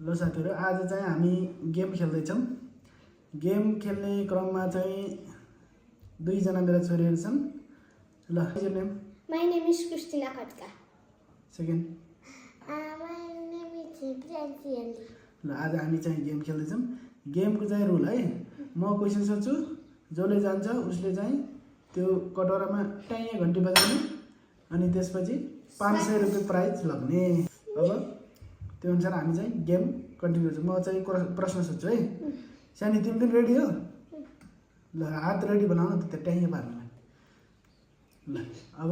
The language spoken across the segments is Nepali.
ल साथीहरु आज चाहिँ हामी गेम खेल्दै छौं। गेम खेल्ने क्रममा चाहिँ दुई जना मेरा छोरीहरु छन्। ल your name? My name is Christina Katka. Second. My name is Priyanka. ल आज हामी चाहिँ गेम खेल्दै छौं। गेमको चाहिँ रुल है, म क्वेशन सोध्छु, जसले जान्छ उसले चाहिँ त्यो कटोरामा टाइए घण्टी बजाउने अनि त्यसपछि 500 रुपैयाँ प्राइज लग्ने। अब त्यो अनुसार हामी चाहिँ गेम कन्टिन्यू गर्छौं। म चाहिँ प्रश्न सोध्छु है। सानी तिमी पनि रेडी हो? ल हात रेडी बनाउन त टाइए पार्नलाई। ल अब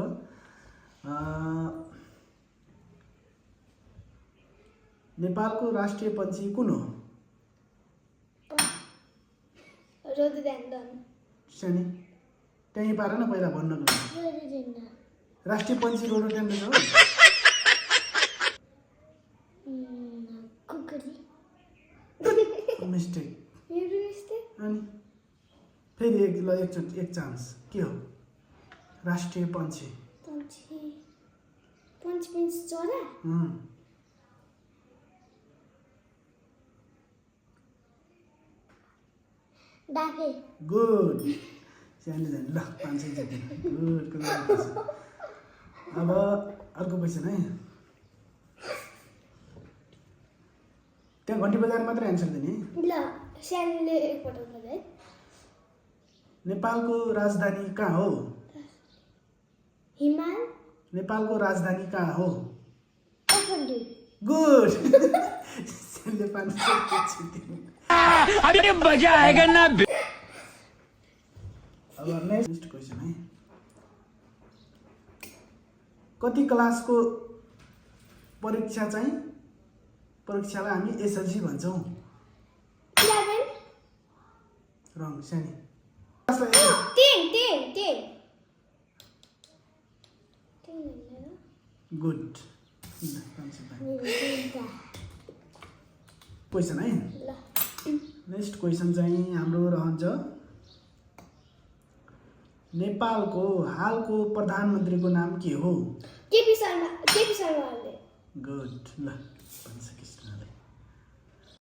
नेपालको राष्ट्रिय पक्षी कुन हो? Rhododendron. सानी टाइए पार न पहिला भन्नको लागि। Rhododendron. राष्ट्रिय पक्षी रोडोडेन्ड्रन हो? Kukuri. मिस्टेक। मेरो मिस्टेक? अनि फेरि एक चान्स के हो? राष्ट्रिय पक्षी पंच चरा? डाके। गुड। सानी जान ल 500 जित्यो। गुड। अब अर्को क्वेशन है। त्यहाँ घण्टी बजाएर मात्र आन्सर दिने। ल सानीले एकपल्ट बोले है। नेपालको राजधानी कहाँ हो? हिमाल। नेपालको राजधानी कहाँ हो? काठमाडौँ। गुड। सानीले 500 जित्यो। अभी मजा आएगा ना। अब नेक्स्ट क्वेशन है। कति क्लासको परीक्षालाई हामी एसएलसी भन्छौं? 11। रङ सानी। 10 गुड। क्वेशन है। ल नेक्स्ट क्वेशन चाहिँ हाम्रो रहन्छ नेपालको हालको प्रधानमन्त्रीको नाम के हो? केपी शर्मा ओली। गुड। ल